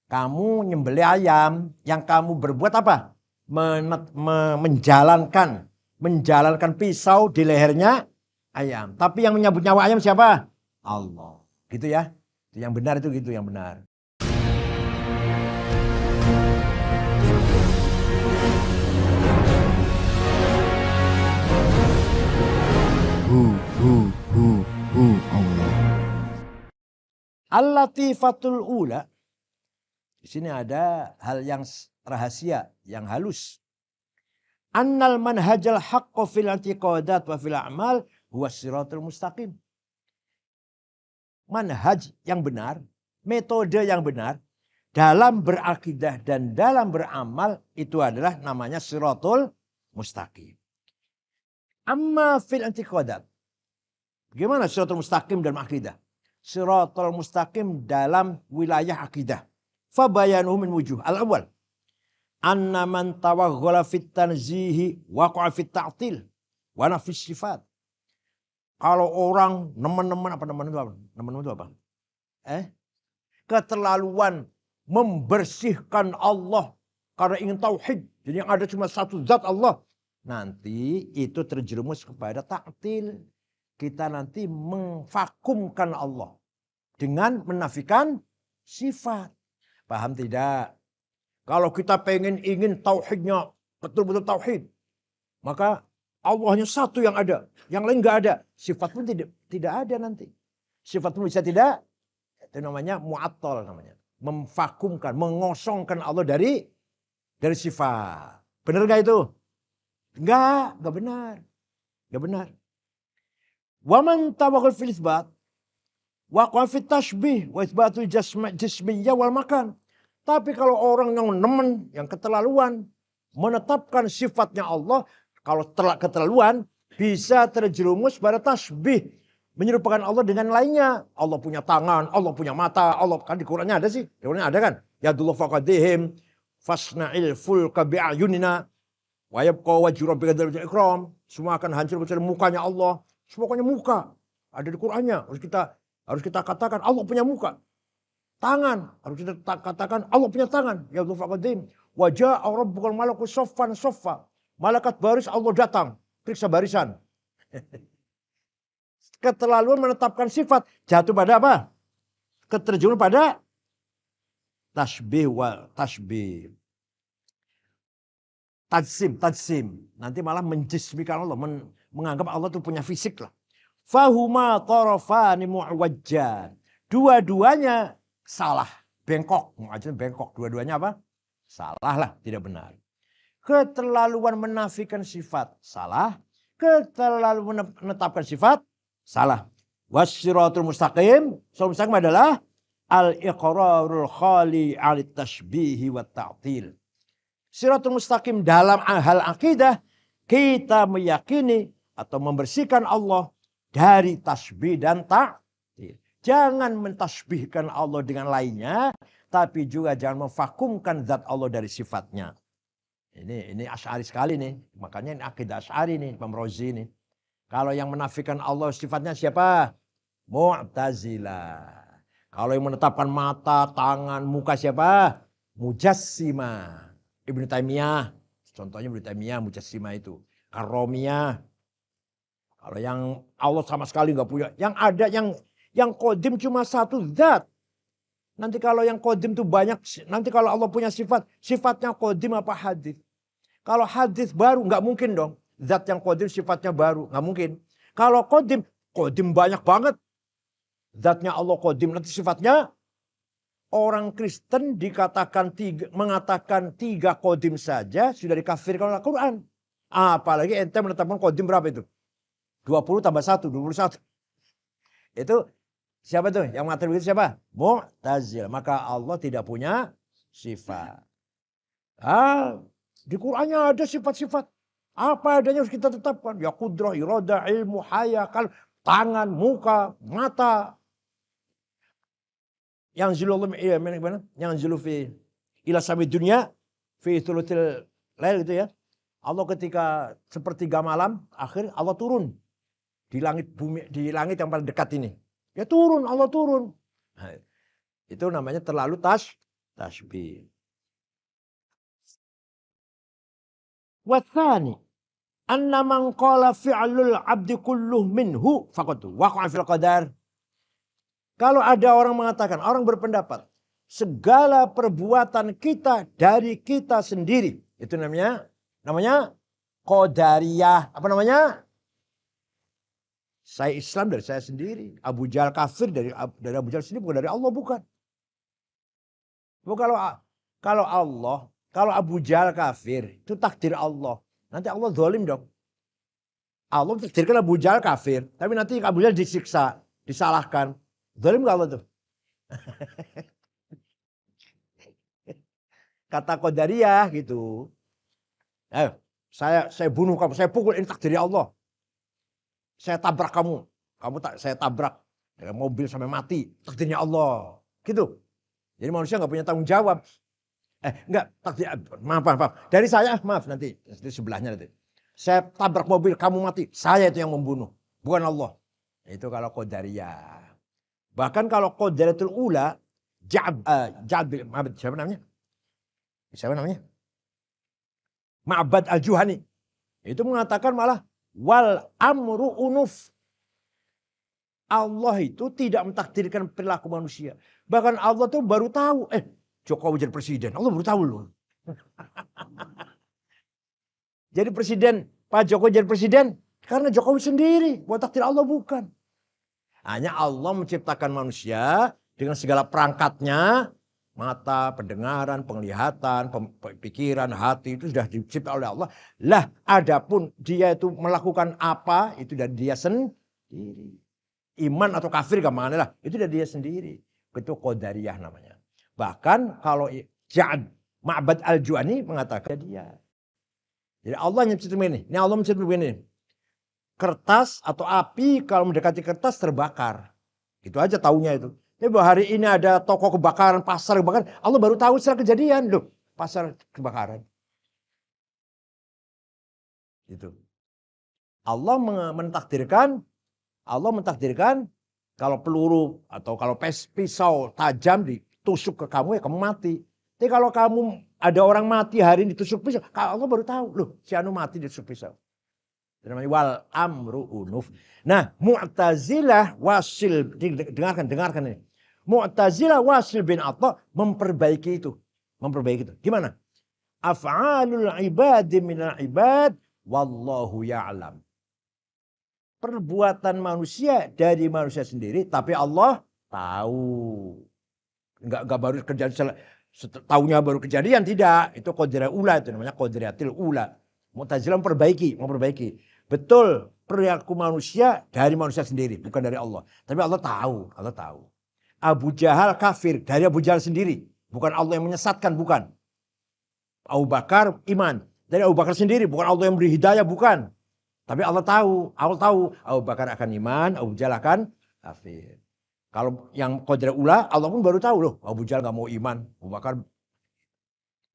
Kamu nyembelih ayam, yang kamu berbuat apa? Menjalankan pisau di lehernya ayam. Tapi yang menyambut nyawa ayam siapa? Allah. Gitu ya. Yang benar itu gitu, yang benar. Allah. Al-latifatul ula. Di sini ada hal yang rahasia, yang halus. Annal manhajal haqqo fil i'tiqadat wa fil a'mal huwa siratul mustaqim. Manhaj yang benar, metode yang benar dalam berakidah dan dalam beramal itu adalah namanya siratul mustaqim. Amma fil i'tiqadat. Bagaimana siratul mustaqim dalam akidah? Siratul mustaqim dalam wilayah akidah. Fabayanuhu min wujuh. Al-awwal. Anna man tawagghala fit tanzihi waqa'a fit ta'til wa nafis sifat. Kalau orang nemen-nemen itu apa? Nemen-nemen itu apa? Keterlaluan membersihkan Allah karena ingin tauhid. Jadi yang ada cuma satu zat Allah. Nanti itu terjerumus kepada ta'til. Kita nanti memvakumkan Allah dengan menafikan sifat. Paham tidak? Kalau kita ingin tauhidnya betul-betul tauhid, maka Allahnya satu yang ada, yang lain nggak ada. Sifat pun tidak ada nanti. Sifat pun bisa tidak. Itu namanya mu'attal namanya. Memvakumkan, mengosongkan Allah dari sifat. Benar nggak itu? Nggak benar. Nggak benar. Wa man tawakkal fil isbat wa fit tashbih wa isbatul jismiyyah wal makan. Tapi kalau orang yang nemen, yang keterlaluan menetapkan sifatnya Allah, kalau keterlaluan bisa terjerumus pada tasbih, menyerupakan Allah dengan lainnya. Allah punya tangan, Allah punya mata, Allah kan di Qur'annya ada sih. Di Qur'annya ada kan? Ya dullah faqadihim fasna'il fulka bi'ayunina wa yabqa wajhu rabbika dzul ikram. Semua akan hancur kecuali mukanya Allah. Semuanya muka. Ada di Qur'annya. Harus kita katakan Allah punya muka. Tangan. Harus kita katakan Allah punya tangan. Ya dullah faqadihim. Wa ja'a rabbukal malaku soffan soffa. Malaikat baris Allah datang. Periksa barisan. Keterlaluan menetapkan sifat. Jatuh pada apa? Keterjun pada tasbih wal tasbih. Tajsim. Nanti malah menjismikan Allah. Menganggap Allah itu punya fisik lah. Fahuma tarafani mu'wajjan. Dua-duanya salah. Bengkok. Bengkok. Dua-duanya apa? Salah lah. Tidak benar. Keterlaluan menafikan sifat. Salah. Keterlaluan menetapkan sifat. Salah. Wassiratul mustaqim. Siratul mustaqim adalah al-iqrarul khali alit tashbihi wa ta'til. Siratul mustaqim dalam hal akidah. Kita meyakini atau membersihkan Allah dari tasbih dan ta'til. Jangan mentasbihkan Allah dengan lainnya. Tapi juga jangan memvakumkan zat Allah dari sifatnya. Ini Asy'ari sekali nih. Makanya ini akidah Asy'ari nih. Imam Razi nih. Kalau yang menafikan Allah sifatnya siapa? Mu'tazilah. Kalau yang menetapkan mata, tangan, muka siapa? Mujassimah. Ibnu Taimiyah. Contohnya Ibnu Taimiyah, Mujassimah itu. Karomiyah. Kalau yang Allah sama sekali nggak punya. Yang ada yang qadim cuma satu zat. Nanti kalau yang qadim itu banyak. Nanti kalau Allah punya sifat. Sifatnya qadim apa hadis? Kalau hadis baru nggak mungkin dong. Zat yang qadim sifatnya baru. Nggak mungkin. Kalau qadim banyak banget. Zatnya Allah qadim. Nanti sifatnya orang Kristen mengatakan tiga qadim saja sudah dikafirkan oleh Al-Quran. Apalagi ente menetapkan qadim berapa itu? 20 tambah 1, 21. Itu siapa tuh? Yang mengatakan begitu siapa? Mu'tazilah. Maka Allah tidak punya sifat. Di Qur'annya ada sifat-sifat. Apa adanya harus kita tetapkan. Ya qudrah, iradah, ilmu, haya, tangan, muka, mata. Yang zilufi ila samid dunia fi thuluthil lail gitu ya. Allah ketika sepertiga malam akhir Allah turun di langit bumi, di langit yang paling dekat ini. Ya turun, Allah turun. Nah, itu namanya terlalu Tasbih. Wathani anna man qala fi'lul abdi kulluh minhu faqad waqa'a fil qadar. Kalau ada orang mengatakan, orang berpendapat, segala perbuatan kita dari kita sendiri. Itu namanya qadariyah. Apa namanya? Saya Islam dari saya sendiri. Abu Jahal kafir dari Abu Jahal sendiri, bukan dari Allah, bukan. Kalau Abu Jahal kafir, itu takdir Allah. Nanti Allah zalim dong. Allah takdirkan Abu Jahal kafir, tapi nanti Abu Jahal disiksa, disalahkan. Zalim gak Allah tuh? Kata qadariyah gitu. Saya bunuh kamu, saya pukul, ini takdir Allah. Saya tabrak kamu, saya tabrak dengan mobil sampai mati, takdirnya Allah. Gitu. Jadi manusia nggak punya tanggung jawab. Enggak, takdir, maaf. Dari saya, maaf nanti sebelahnya nanti. Saya tabrak mobil, kamu mati, saya itu yang membunuh, bukan Allah. Itu kalau qadariyah. Bahkan kalau qadariyatul ula, siapa namanya? Ma'bad al-Juhani. Itu mengatakan malah wal amru unuf. Allah itu tidak mentakdirkan perilaku manusia. Bahkan Allah tuh baru tahu, Jokowi jadi presiden. Allah baru tahu loh. Jadi presiden, Pak Jokowi jadi presiden karena Jokowi sendiri. Buat takdir Allah bukan. Hanya Allah menciptakan manusia dengan segala perangkatnya. Mata, pendengaran, penglihatan, pikiran, hati itu sudah dicipta oleh Allah. Lah, adapun dia itu melakukan apa, itu dari dia sendiri. Iman atau kafir kemana lah, itu dari dia sendiri. Itu qadariyah namanya. Bahkan kalau Ma'bad al-Juhani mengatakan dia. Jadi Allah menciptakan ini Allah menciptakan ini. Kertas atau api kalau mendekati kertas terbakar. Itu aja taunya itu. Jadi bahwa hari ini ada toko kebakaran, pasar kebakaran, Allah baru tahu setelah kejadian. Loh, pasar kebakaran. Gitu. Allah mentakdirkan kalau peluru atau kalau pisau tajam ditusuk ke kamu, ya kamu mati. Tapi kalau kamu ada orang mati hari ini ditusuk pisau, Allah baru tahu. Loh, si anu mati ditusuk pisau. Namanya wal amru unuf. Nah, Mu'tazilah Wasil, dengarkan ini. Mu'tazilah Wasil bin Atha memperbaiki itu. Gimana? Af'alul ibadi minal ibad wallahu ya'lam. Perbuatan manusia dari manusia sendiri, tapi Allah tahu. Enggak baru kejadian, tahunya baru kejadian, tidak. Itu qadariyah ula, itu namanya qadariyatil ula. Mu'tazilah memperbaiki. Betul, perilaku manusia dari manusia sendiri, bukan dari Allah. Tapi Allah tahu. Abu Jahal kafir dari Abu Jahal sendiri, bukan Allah yang menyesatkan, bukan. Abu Bakar iman dari Abu Bakar sendiri, bukan Allah yang beri hidayah, bukan. Tapi Allah tahu Abu Bakar akan iman, Abu Jahal akan kafir. Kalau yang qadariyah ula, Allah pun baru tahu loh, Abu Jahal nggak mau iman, Abu Bakar.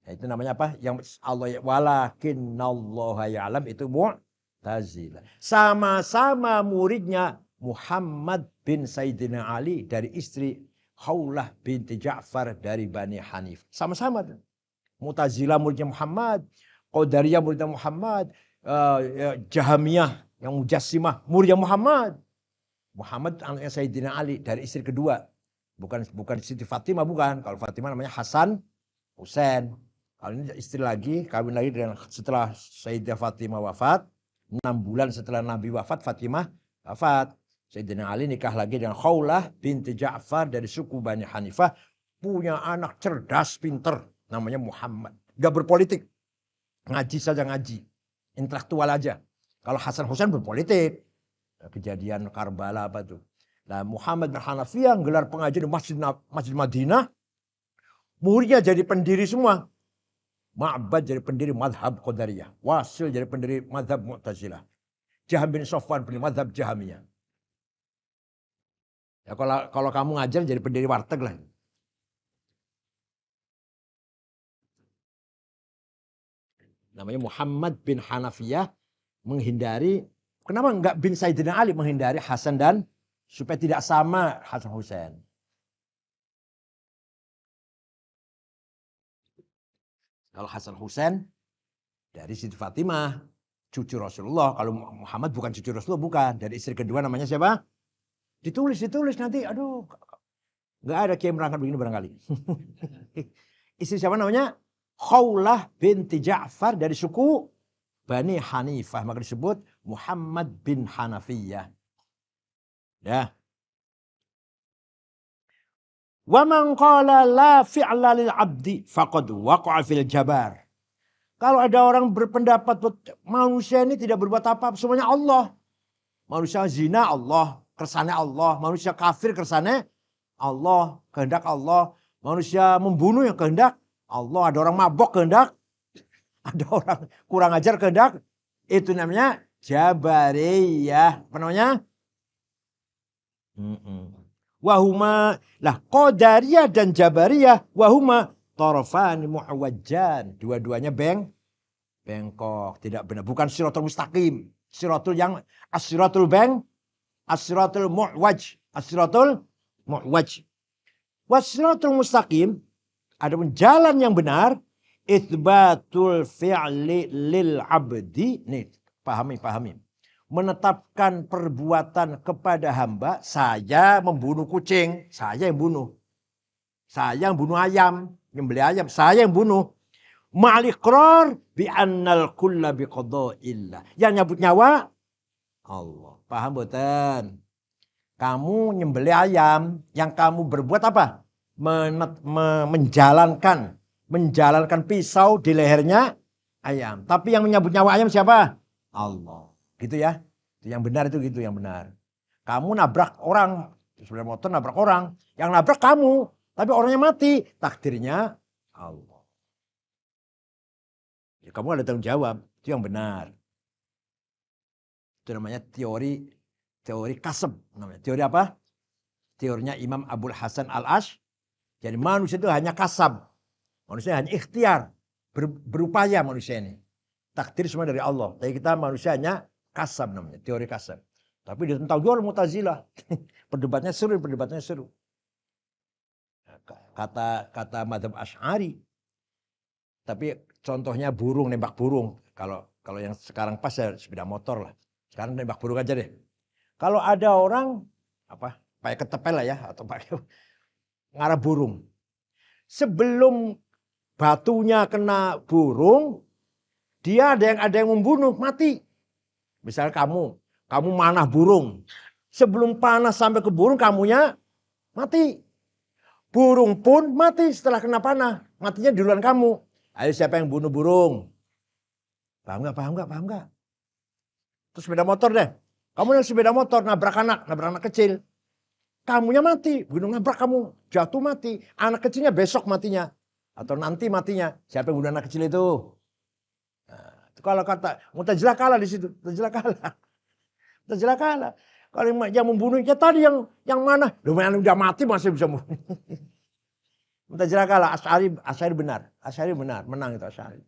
Nah, itu namanya apa? Yang Allah walakinnallaha ya'lam, itu Mu'tazilah. Sama-sama muridnya Muhammad bin Sayyidina Ali dari istri Khawlah binti Ja'far dari Bani Hanif. Sama-sama. Mu'tazilah muridnya Muhammad, Qadariyah muridnya Muhammad, Jahamiyah yang Mujassimah muridnya Muhammad. Muhammad anaknya Sayyidina Ali dari istri kedua. Bukan Siti Fatimah, bukan. Kalau Fatimah namanya Hasan Husain. Kalau ini istri lagi, kawin lagi dengan setelah Sayyidah Fatimah wafat. 6 bulan setelah Nabi wafat, Fatimah wafat. Sayyidina Ali nikah lagi dengan Khawlah binti Ja'far dari suku Bani Hanifah. Punya anak cerdas, pinter. Namanya Muhammad. Gak berpolitik. Ngaji saja ngaji. Intelektual aja. Kalau Hasan Husain berpolitik. Kejadian Karbala apa tuh. Nah, Muhammad bin Hanafiyah gelar pengajian di Masjid Madinah. Muridnya jadi pendiri semua. Ma'bad jadi pendiri madhab Qadariyah. Wasil jadi pendiri madhab Mu'tazilah. Jaham bin Sofwan pendiri madhab Jahamiyah. Ya kalau kamu ngajar jadi pendiri warteg lah. Namanya Muhammad bin Hanafiyah menghindari. Kenapa enggak bin Sayyidina Ali, menghindari Hasan dan supaya tidak sama Hasan Husain. Kalau Hasan Husain dari Siti Fatimah, cucu Rasulullah. Kalau Muhammad bukan cucu Rasulullah, bukan. Dari istri kedua namanya siapa? Ditulis nanti. Aduh, nggak ada kiai merangkat begini barangkali. Istri siapa namanya? Khawlah binti Ja'far dari suku Bani Hanifah. Maka disebut Muhammad bin Hanafiyah. Ya. Wa man qala la fi'la lil 'abdi faqad waqa'a fil jabar. Kalau ada orang berpendapat manusia ini tidak berbuat apa-apa, semuanya Allah. Manusia zina Allah, kersane Allah. Manusia kafir kersane Allah, kehendak Allah. Manusia membunuh yang kehendak Allah. Ada orang mabok kehendak, ada orang kurang ajar kehendak. Itu namanya Jabariyah. Apa namanya? Wahuma lah Qadariyah dan Jabariyah wahuma tarafani mu'wajjan. Dua-duanya bengkok, tidak benar. Bukan siratul mustaqim. Siratul yang as-siratul as-siratul mu'waj. As-siratul mu'waj. Was-siratul mustaqim, adapun jalan yang benar, itsbatul fi'li lil 'abdi. Nih, pahami. Menetapkan perbuatan kepada hamba, saya membunuh kucing, saya yang bunuh. Saya yang bunuh ayam, nyembelih ayam, saya yang bunuh. Ma'al-iqrar bi annal kulla bi qada'illah. Yang nyabut nyawa Allah. Paham boten? Kamu nyembelih ayam, yang kamu berbuat apa? Menjalankan pisau di lehernya ayam. Tapi yang menyabut nyawa ayam siapa? Allah. Gitu ya. Itu yang benar, itu gitu yang benar. Kamu nabrak orang, sepeda motor nabrak orang, yang nabrak kamu, tapi orangnya mati, takdirnya Allah. Ya, kamu ada tanggung jawab, itu yang benar. Itu namanya teori kasab namanya. Teori apa? Teorinya Imam Abul Hasan Al-Ash. Jadi manusia itu hanya kasab. Manusia hanya ikhtiar, berupaya manusia ini. Takdir semua dari Allah. Tapi kita manusia hanya kasab namanya, teori kasab. Tapi ditentang juga oleh Mu'tazilah. Perdebatannya seru. Kata Madzhab Asy'ari. Tapi contohnya burung, nembak burung. Kalau yang sekarang pas ya sepeda motor lah. Sekarang nembak burung aja deh. Kalau ada orang pakai ketepel lah ya, atau pakai ngarah burung. Sebelum batunya kena burung, dia ada yang membunuh, mati. Misalnya kamu manah burung. Sebelum panah sampai ke burung, kamunya mati. Burung pun mati setelah kena panah. Matinya duluan kamu. Ayo siapa yang bunuh burung? Paham nggak? Terus sepeda motor deh. Kamu yang sepeda motor nabrak anak kecil. Kamunya mati. Bunuh nabrak kamu. Jatuh mati. Anak kecilnya besok matinya. Atau nanti matinya. Siapa yang bunuh anak kecil itu? Kalau kata Mu'tazilah kalah di situ, Mu'tazilah kalah. Kalau yang membunuhnya tadi yang mana? Lumayan udah mati masih bisa membunuh. Mu'tazilah kalah, Asy'ari benar, menang itu Asy'ari.